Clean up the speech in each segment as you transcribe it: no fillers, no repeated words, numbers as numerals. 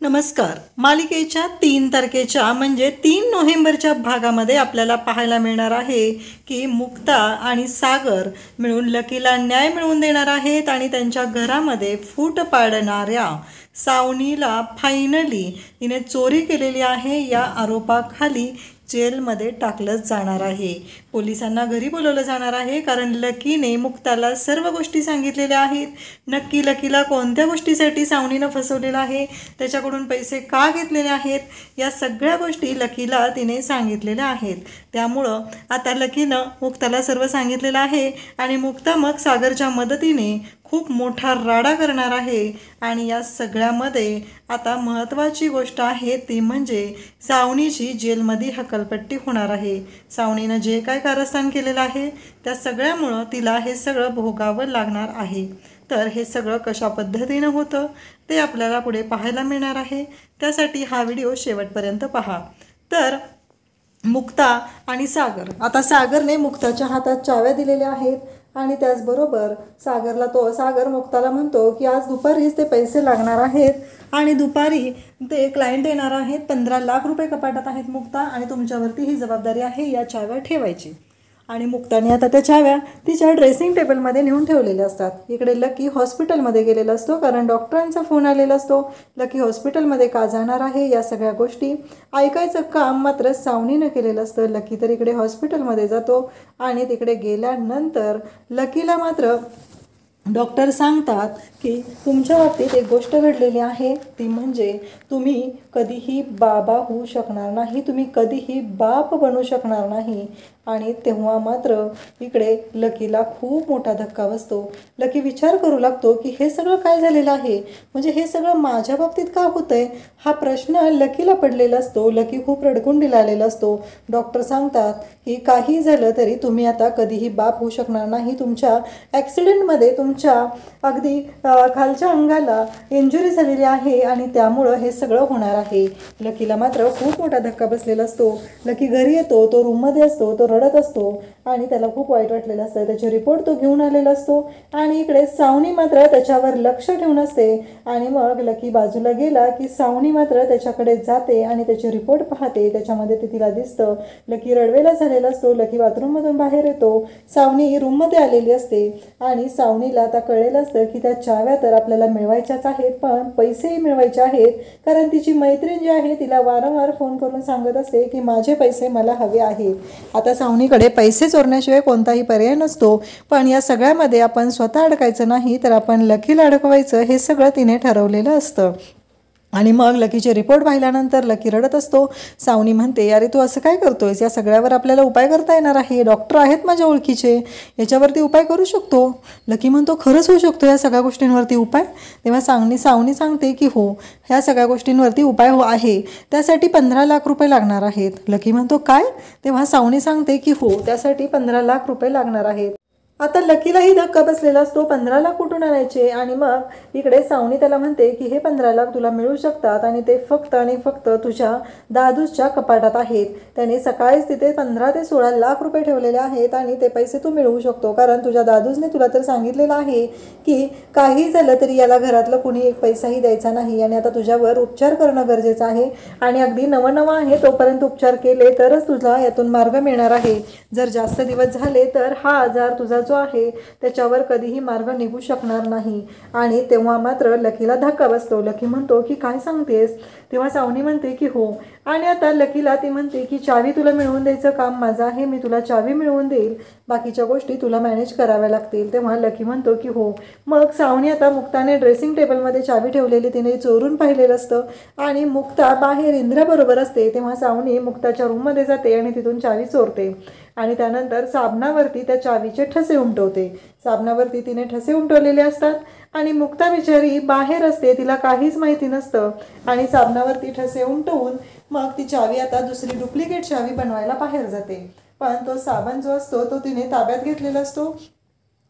नमस्कार. मालिकेच्या 3 तारखेच्या म्हणजे 3 नोव्हेंबरच्या भागामध्ये आपल्याला पाहायला मिळणार आहे की मुक्ता आणि सागर मिळून लकीला न्याय मिळवून देणार आहेत आणि त्यांच्या घरामध्ये फूट पाडणाऱ्या सावनीला फायनली तिने चोरी केलेली आहे या आरोपाखाली जेलमध्ये टाकलं जाणार आहे. पोलिसांना घरी बोलवलं जाणार आहे कारण लकीने मुक्ताला सर्व गोष्टी सांगितलेल्या आहेत. नक्की लकीला कोणत्या गोष्टीसाठी सावनीनं फसवलेलं आहे, त्याच्याकडून पैसे का घेतलेले आहेत, या सगळ्या गोष्टी लकीला तिने सांगितलेल्या आहेत. त्यामुळं आता लकीनं मुक्ताला सर्व सांगितलेलं आहे आणि मुक्ता मग सागरच्या मदतीने खूप मोठा राडा करणार आहे. आणि या सगळ्यामध्ये आता महत्त्वाची गोष्ट आहे ती म्हणजे सावनीची जेलमध्ये हकालपट्टी होणार आहे. सावनीनं जे काय कारस्थान केलेलं आहे त्या सगळ्यामुळं तिला हे सगळं भोगावं लागणार आहे. तर हे सगळं कशा पद्धतीनं होतं ते आपल्याला पुढे पाहायला मिळणार आहे. त्यासाठी हा व्हिडिओ शेवटपर्यंत पहा. तर मुक्ता आणि सागर, आता सागरने मुक्ताच्या हातात चाव्या दिलेल्या आहेत आणि त्याचबरोबर सागर मुक्ताला म्हणतो की आज दुपारीच ते पैसे लागणार आहेत आणि दुपारी ते क्लायंट येणार आहेत. 15 लाख रुपये कपाटात आहेत मुक्ता, आणि तुमच्यावरती ही जबाबदारी आहे या चाव्या ठेवायची. आणि मुक्ताने आता त्या चाव्या तिच्या ड्रेसिंग टेबलमध्ये नेऊन ठेवलेल्या असतात. इकडे लकी हॉस्पिटलमध्ये गेलेला असतो कारण डॉक्टरांचा फोन आलेला असतो. लकी हॉस्पिटलमध्ये का जाणार आहे या सगळ्या गोष्टी ऐकायचं काम मात्र सावनीनं केलेलं असतं. लकी तर इकडे हॉस्पिटलमध्ये जातो आणि तिकडे गेल्यानंतर लकीला मात्र डॉक्टर सांगतात की तुमच्या बाबतीत एक गोष्ट घडलेली आहे, ती म्हणजे तुम्ही कधीही बाबा होऊ शकणार नाही, तुम्ही कधीही बाप बनू शकणार नाही. आणि तेव्हा मात्र इकडे लकीला खूप मोठा धक्का बसतो. लकी विचार करू लागतो की हे सगळं काय झालेलं आहे, म्हणजे हे सगळं माझ्या बाबतीत का होतंय, हा प्रश्न लकीला पडलेला असतो. लकी खूप रडकुंडीला आलेला असतो. डॉक्टर सांगतात की काही झालं तरी तुम्ही आता कधीही बाप होऊ शकणार नाही. तुमच्या ॲक्सिडेंटमध्ये तुमच्या अगदी खालच्या अंगाला इंजुरी झालेली आहे आणि त्यामुळं हे सगळं होणार आहे. लकीला मात्र खूप मोठा धक्का बसलेला असतो. लकी घरी येतो, तो रूममध्ये असतो, तो रडत असतो आणि त्याला खूप वाईट वाटलेलं असतं. त्याचे रिपोर्ट तो घेऊन आलेला असतो आणि इकडे सावनी मात्र त्याच्यावर लक्ष ठेवून असते. आणि मग लकी बाजूला गेला की सावनी मात्र त्याच्याकडे जाते आणि त्याचे रिपोर्ट पाहते. त्याच्यामध्ये ते तिला दिसतं. लकी रडवेला झालेला असतो. लकी बाथरूममधून बाहेर येतो. सावनी रूममध्ये आलेली असते आणि सावनीला आता कळलेलं असतं की त्या चाव्या तर आपल्याला मिळवायच्याच आहेत, पण पैसेही मिळवायचे आहेत. कारण तिची मैत्रीण जी आहे तिला वारंवार फोन करून सांगत असते की माझे पैसे मला हवे आहेत. आता सावनीकडे पैसे चोरण्याशिवाय कोणताही पर्याय नसतो, पण या सगळ्यामध्ये आपण स्वतः अडकायचं नाही तर आपण लकीला अडकवायचं हे सगळं तिने ठरवलेलं असतं. आणि मग लकीचे रिपोर्ट पाहिल्यानंतर लकी रडत असतो. सावनी म्हणते अरे तू असं काय करतोयस, या सगळ्यावर आपल्याला उपाय करता येणार आहे, डॉक्टर आहेत माझ्या ओळखीचे, याच्यावरती उपाय करू शकतो. लकी म्हणतो खरंच होऊ शकतो या सगळ्या गोष्टींवरती उपाय. तेव्हा सावनी सांगते की हो, ह्या सगळ्या गोष्टींवरती उपाय आहे, त्यासाठी 15 लाख रुपये लागणार आहेत. लकी म्हणतो काय? तेव्हा सावनी सांगते की हो, त्यासाठी 15 लाख रुपये लागणार आहेत. आता लकीलाही धक्का बसलेला असतो. 15 लाख कुठून आणायचे? आणि मग इकडे सावनी त्याला म्हणते की हे 15 लाख तुला मिळू शकतात आणि ते फक्त आणि फक्त तुझ्या दादूच्या कपाटात आहेत. त्याने सकाळीच तिथे 15 ते 16 लाख रुपये ठेवलेले आहेत आणि ते पैसे तू मिळवू शकतो कारण तुझ्या दादूजने तुला तर सांगितलेलं आहे की काही झालं तरी याला घरातलं कुणी एक पैसाही द्यायचा नाही आणि आता तुझ्यावर उपचार करणं गरजेचं आहे आणि अगदी नवं आहे तोपर्यंत उपचार केले तरच तुला यातून मार्ग मिळणार आहे. जर जास्त दिवस झाले तर हा आजार तुझा जो आहे त्याच्यावर कधीही मार्ग निघू शकणार नाही. आणि तेव्हा मात्र लकीला धक्का बसतो. लकी म्हणतो की काय सांगतेस? तेव्हा सावनी म्हणते की हो. आणि आता लकीला ती म्हणते की चावी तुला मिळवून द्यायचं काम माझं आहे, मी तुला चावी मिळवून देईल, बाकीच्या गोष्टी तुला मॅनेज कराव्या लागतील. तेव्हा लकी म्हणतो की हो. मग सावनी आता मुक्ताने ड्रेसिंग टेबलमध्ये चावी ठेवलेली तिने चोरून पाहिलेलं असतं आणि मुक्ता बाहेर इंद्राबरोबर असते. तेव्हा सावनी मुक्ताच्या रूममध्ये जाते आणि तिथून चावी चोरते आणि त्यानंतर साबणावरती त्या चावीचे ठसे उमटवते. साबणावरती तिने ठसे उमटवलेले असतात आणि मुक्ता बिचारी बाहेर असते, तिला काहीच माहिती नसतं आणि साबणावरती ठसे उमटवून मग ती चावी आता दुसरी डुप्लिकेट चावी बनवायला बाहेर जाते. पण तो साबण जो असतो तो तिने ताब्यात घेतलेला असतो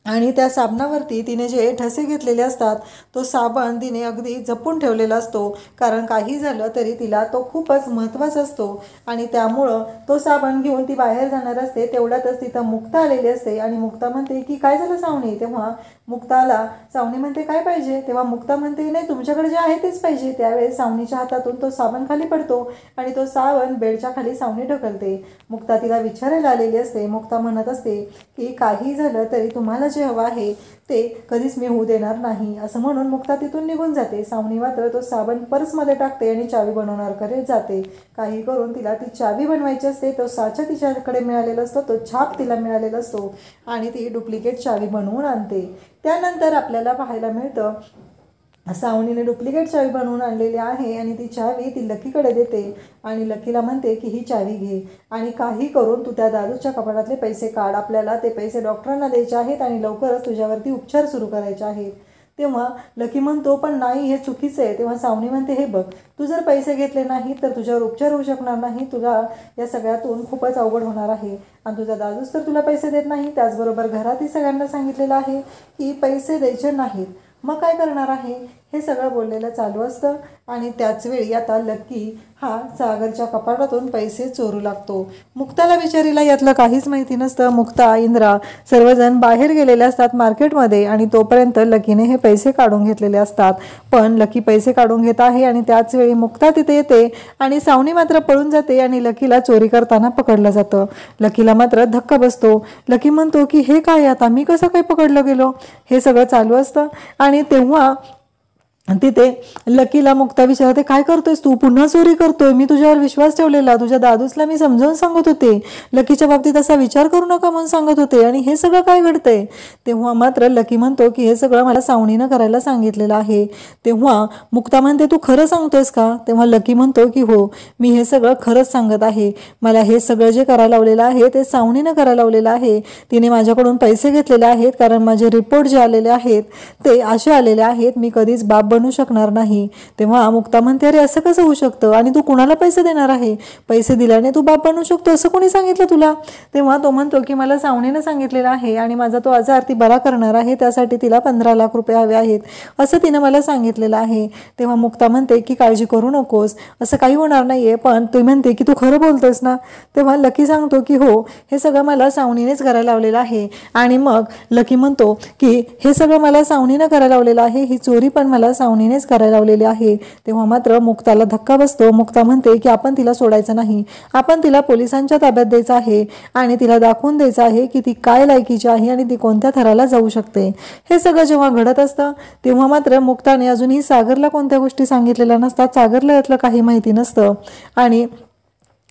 आणि त्या साबणावरती तिने जे ठसे घेतलेले असतात तो साबण तिने अगदी जपून ठेवलेला असतो, कारण काही झालं तरी तिला तो खूपच महत्त्वाचा असतो. आणि त्यामुळं तो साबण घेऊन ती बाहेर जाणार असते. तेवढ्यातच तिथं मुक्ता आलेली असते आणि मुक्ता म्हणते की काय झालं सावनी. तेव्हा मुक्ताला सावनी म्हणते काय पाहिजे. तेव्हा मुक्ता म्हणते नाही तुमच्याकडे जे आहे तेच पाहिजे. त्यावेळेस सावनीच्या हातातून तो साबण खाली पडतो आणि तो साबण बेडच्या खाली सावनी ढकलते. मुक्ता तिला विचारायला आलेली असते. मुक्ता म्हणत असते की काही झालं तरी तुम्हाला जे हवं आहे ते कधीच मी होऊ देणार नाही, असं म्हणून मुक्ता तिथून निघून जाते. सावनी मात्र तो साबण पर्समध्ये टाकते आणि चावी बनवणारकडे जाते. काही करून तिला ती चावी बनवायची असते. तो साचा तिच्याकडे मिळालेला असतो, तो छाप तिला मिळालेला असतो आणि ती डुप्लिकेट चावी बनवून आणते. त्यानंतर आपल्याला पाहायला मिळतं सावनीने डुप्लिकेट चावी बनवून आणलेली आहे आणि ती चावी ती लकीकडे देते आणि लकीला म्हणते की ही चावी घे आणि काही करून तू त्या दादूच्या कपाटातले पैसे काढ. आपल्याला ते पैसे डॉक्टरांना द्यायचे आहेत आणि लवकरच तुझ्यावरती उपचार सुरू करायचे आहेत. तेव्हा लकी म्हणतो पण नाही हे चुकीचं आहे. तेव्हा सावनी म्हणते हे बघ तू जर पैसे घेतले नाही तर तुझ्यावर उपचार होऊ शकणार नाही. तुला या सगळ्यातून खूपच अवघड होणार आहे आणि तुझा दादूच तर तुला पैसे देत नाही. त्याचबरोबर घरातही सगळ्यांना सांगितलेलं आहे की पैसे द्यायचे नाहीत. मग काय करणार आहे. हे सगळं बोललेलं चालू असतं आणि त्याचवेळी आता लकी हा सागरच्या कपाटातून पैसे चोरू लागतो. मुक्ताला बिचारीला यातलं काहीच माहिती नसतं. मुक्ता इंद्रा सर्वजण बाहेर गेलेले असतात मार्केटमध्ये आणि तोपर्यंत लकीने हे पैसे काढून घेतलेले असतात. पण लकी पैसे काढून घेत आहे आणि त्याचवेळी मुक्ता तिथे येते आणि सावनी मात्र पळून जाते आणि लकीला चोरी करताना पकडलं जातं. लकीला मात्र धक्का बसतो. लकी म्हणतो की हे काय आता मी कसं काय पकडलं गेलो. हे सगळं चालू असतं आणि तेव्हा तिथे लकीला मुक्ता विचारते काय करतोयस तू. पुन्हा चोरी करतोय. मी तुझ्यावर विश्वास ठेवलेला. तुझ्या दादूसला मी समजावून सांगत होते. लकीच्या बाबतीत असा विचार करू नका म्हणून सांगत होते आणि हे सगळं काय घडतंय. तेव्हा मात्र लकी म्हणतो की हे सगळं मला सावनीनं करायला सांगितलेलं आहे. तेव्हा मुक्ता म्हणते तू खरं सांगतोयस का. तेव्हा लकी म्हणतो की हो मी हे सगळं खरंच सांगत आहे. मला हे सगळं जे करायला लावलेलं आहे ते सावनीनं करायला लावलेलं आहे. तिने माझ्याकडून पैसे घेतलेले आहेत कारण माझे रिपोर्ट जे आलेले आहेत ते असे आलेले आहेत मी कधीच बाप बनू शकणार नाही. तेव्हा मुक्ता म्हणते अरे असं कसं होऊ शकतं आणि तू कुणाला पैसे देणार आहे. पैसे दिल्याने तू बाप बनू शकतो असं कोणी सांगितलं तुला. तेव्हा तो म्हणतो की मला सावनीनं सांगितलेलं आहे आणि माझा तो आजार ती बरा करणार आहे. त्यासाठी तिला 15 लाख रुपये हवे आहेत असं तिनं मला सांगितलेलं आहे. तेव्हा मुक्ता म्हणते की काळजी करू नकोस असं काही होणार नाहीये. पण ती म्हणते की तू खरं बोलतोस ना. तेव्हा लकी सांगतो की हो हे सगळं मला सावनीनेच करायला लावलेलं आहे. आणि मग लकी म्हणतो की हे सगळं मला सावनीनं करायला लावलेलं आहे. ही चोरी पण मला सावनीनेच करायला लावलेली आहे. तेव्हा मात्र मुक्ताला धक्का बसतो. मुक्ता म्हणते की आपण तिला सोडायचं नाही. आपण तिला पोलिसांच्या ताब्यात द्यायचं आहे आणि तिला दाखवून द्यायचं आहे की ती काय लायकीची आहे आणि ती कोणत्या थराला जाऊ शकते. हे सगळं जेव्हा घडत असतं तेव्हा मात्र मुक्ताने अजूनही सागरला कोणत्या गोष्टी सांगितलेल्या नसतात. सागरला यातलं काही माहिती नसतं आणि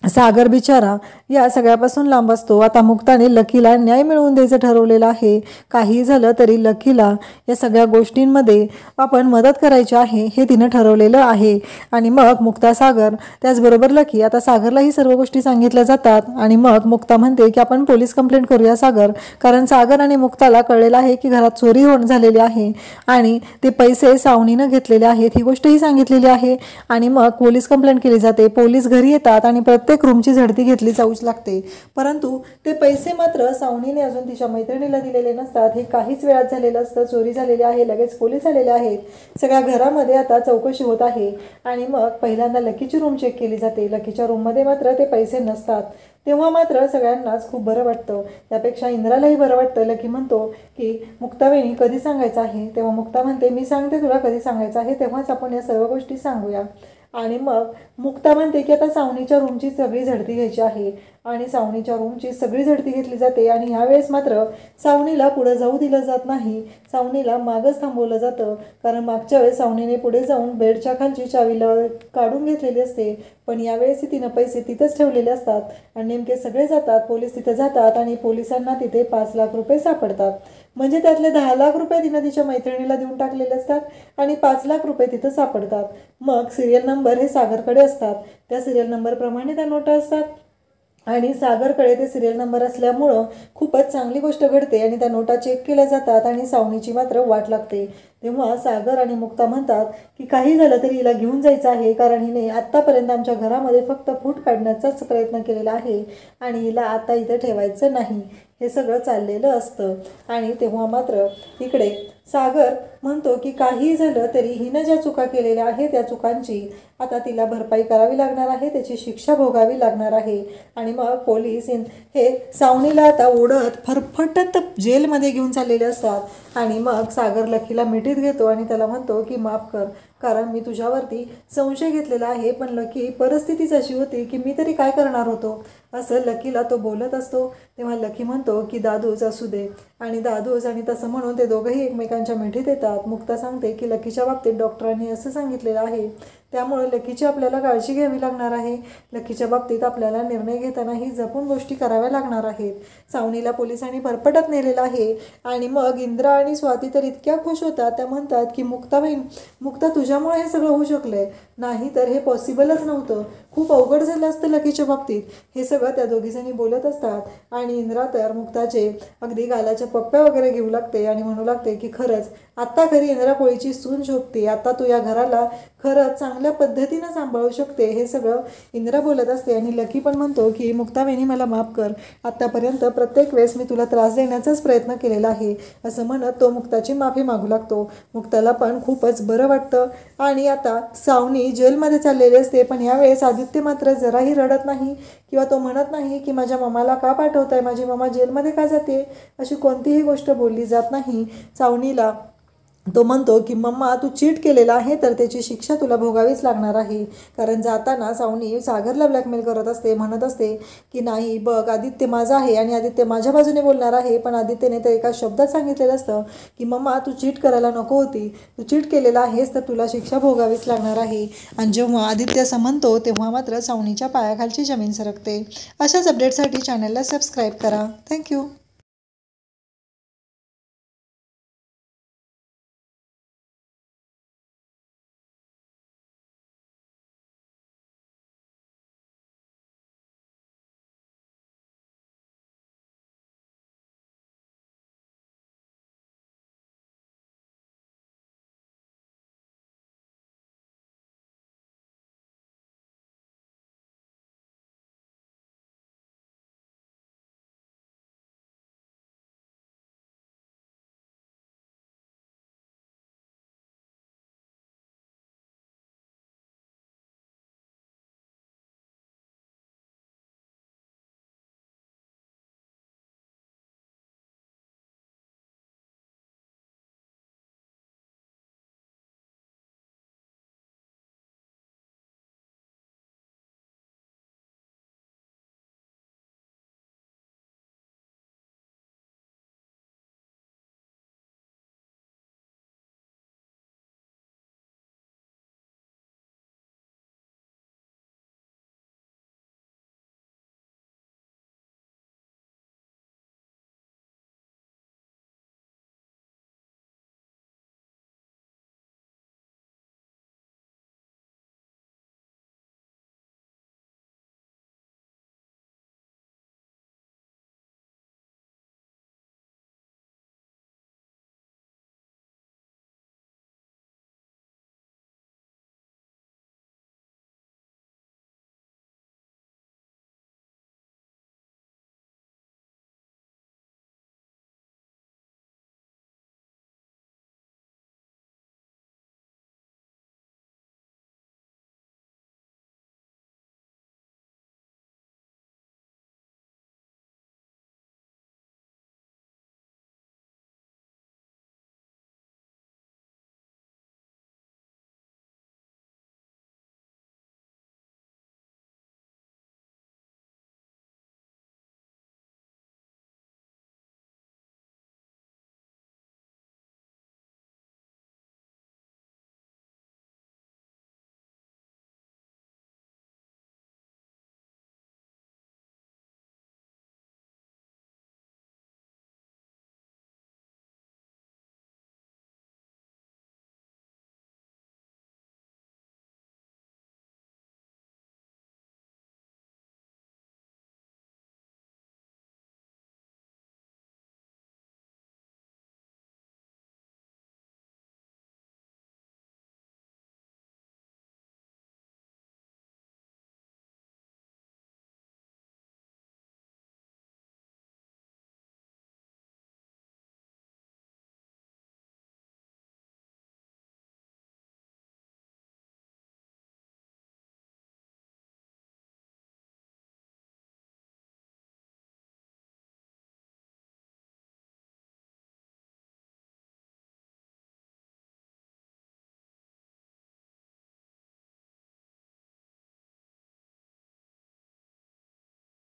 सागर बिचारा या सगळ्यापासून लांब असतो. आता मुक्ताने लकीला न्याय मिळवून द्यायचं ठरवलेलं आहे. काही झालं तरी लकीला या सगळ्या गोष्टींमध्ये आपण मदत करायची आहे हे तिनं ठरवलेलं आहे. आणि मग मुक्ता सागर त्याचबरोबर लकी आता सागरला ही सर्व गोष्टी सांगितल्या जातात आणि मग मुक्ता म्हणते की आपण पोलीस कंप्लेंट करूया सागर. कारण सागर आणि मुक्ताला कळलेलं आहे की घरात चोरी झालेली आहे आणि ते पैसे सावनीनं घेतलेले आहेत ही गोष्टही सांगितलेली आहे. आणि मग पोलीस कंप्लेंट केली जाते. पोलीस घरी येतात आणि प्रत्येक रूमची झडती घेतली जाऊच लागते. परंतु ते पैसे मात्र सावनीने अजून तिच्या मैत्रिणीला दिलेले नसतात. हे काहीच वेळात झालेलं असतं. चोरी झालेली आहे. लगेच पोलीस आलेले आहेत. सगळ्या घरामध्ये आता चौकशी होत आहे आणि मग पहिल्यांदा लकीची रूम चेक केली जाते. लकीच्या रूममध्ये मात्र ते पैसे नसतात. तेव्हा मात्र सगळ्यांनाच खूप बरं वाटतं. त्यापेक्षा इंद्रालाही बरं वाटतं. लकी म्हणतो की मुक्तावेणी कधी सांगायचं आहे. तेव्हा मुक्ता म्हणते मी सांगते तुला कधी सांगायचं आहे तेव्हाच आपण या सर्व गोष्टी सांगूया. आणि मग मुक्ता म्हणते की आता सावनीच्या रूमची सगळी झडती घ्यायची आहे आणि सावनीच्या रूमची सगळी झडती घेतली जाते. आणि ह्यावेळेस मात्र सावनीला पुढे जाऊ दिलं जात नाही. सावनीला मागच थांबवलं जातं कारण मागच्या वेळेस सावनीने पुढे जाऊन बेडच्या खालची चावीला काढून घेतलेली असते. पण यावेळेस तिनं पैसे तिथंच ठेवलेले असतात आणि नेमके सगळे जातात. पोलीस तिथे जातात आणि पोलिसांना तिथे 5 लाख रुपये सापडतात. म्हणजे त्यातले 10 लाख रुपये तिनं तिच्या मैत्रिणीला देऊन टाकलेले असतात आणि 5 लाख रुपये तिथं सापडतात. मग सिरियल नंबर हे सागरकडे असतात. त्या सिरियल नंबरप्रमाणे त्या नोटा असतात आणि सागरकडे ते सिरियल नंबर असल्यामुळं खूपच चांगली गोष्ट घडते आणि त्या नोटा चेक केल्या जातात आणि सावनीची मात्र वाट लागते. तेव्हा सागर आणि मुक्ता म्हणतात की काही झालं तरी हिला घेऊन जायचं आहे, कारण हिने आत्तापर्यंत आमच्या घरामध्ये फक्त फूट काढण्याचाच प्रयत्न केलेला आहे आणि हिला आता इथं ठेवायचं नाही, हे सगळं चाललेलं असतं. आणि तेव्हा मात्र इकडे सागर म्हणतो की काही झालं तरी हिनं ज्या चुका केलेल्या आहे त्या चुकांची आता तिला भरपाई करावी लागणार आहे, त्याची शिक्षा भोगावी लागणार आहे. आणि मग पोलीस हे सावनीला आता ओढत फरफटत जेलमध्ये घेऊन चाललेले असतात. आणि मग सागर लकीला मिठीत घेतो आणि त्याला म्हणतो की माफ कर, कारण मी तुझ्यावरती संशय घेतलेला आहे, पण लकी परिस्थितीच अशी होती की मी तरी काय करणार होतो, असं लकीला तो बोलत असतो. तेव्हा लकी म्हणतो की दादूच असू दे, आणि दादूच आणि तसं म्हणून ते दोघंही एकमेकांच्या मिठीत येतात. मुक्ता सांगते की लकीच्या बाबतीत डॉक्टरांनी असं सांगितलेलं आहे, त्यामुळे लकीची आपल्याला काळजी घ्यावी लागणार आहे. लकीच्या बाबतीत आपल्याला निर्णय घेतानाही जपून गोष्टी कराव्या लागणार आहेत. सावनीला पोलिसांनी भरपटत नेलेलं आहे. आणि मग इंद्रा आणि स्वाती तर इतक्या खुश होतात, त्या म्हणतात की मुक्ता तुझ्यामुळे हे सगळं होऊ शकलंय, नाही तर हे पॉसिबलच नव्हतं, खूप अवघड झालं असतं लकीच्या बाबतीत. हे सगळं त्या दोघीजणी बोलत असतात. आणि इंद्रा तर मुक्ताचे अगदी गालाच्या पप्प्या वगैरे घेऊ लागते आणि म्हणू लागते की खरंच आत्ता खरी इंद्रा कोळीची सून शोभते, आता तू या घराला खरंच चांगल्या पद्धतीनं सांभाळू शकते, हे सगळं इंद्रा बोलत असते. आणि लकी पण म्हणतो की मुक्तावेनी मला माफ कर, आत्तापर्यंत प्रत्येक वेळेस मी तुला त्रास देण्याचाच प्रयत्न केलेला आहे, असं म्हणत तो मुक्ताची माफी मागू लागतो. मुक्ताला पण खूपच बरं वाटतं. आणि आता सावनी जेलमध्ये चाललेली असते, पण यावेळेस आदित्य मात्र जराही रडत नाही किंवा तो म्हणत नाही की माझ्या मम्माला का पाठवताय, माझी मम्मा जेलमध्ये का जाते, अशी कोणतीही गोष्ट बोलली जात नाही. सावनीला तो म्हणतो की मम्मा तू चीट केलेला आहे तर त्याची शिक्षा तुला भोगावीच लागणार आहे. कारण जाताना सावनी सागरला ब्लॅकमेल करत असते, म्हणत असते की नाही बघ आदित्य माझा आहे आणि आदित्य माझ्या बाजूने बोलणार आहे, पण आदित्यने तर एका शब्दात सांगितलेलं असतं की मम्मा तू चीट करायला नको होती, तू चीट केलेला आहेस तर तुला शिक्षा भोगावीच लागणार आहे. आणि जेव्हा आदित्य असं म्हणतो तेव्हा मात्र सावनीच्या पायाखालची जमीन सरकते. अशाच अपडेटसाठी चॅनलला सबस्क्राईब करा. थँक्यू.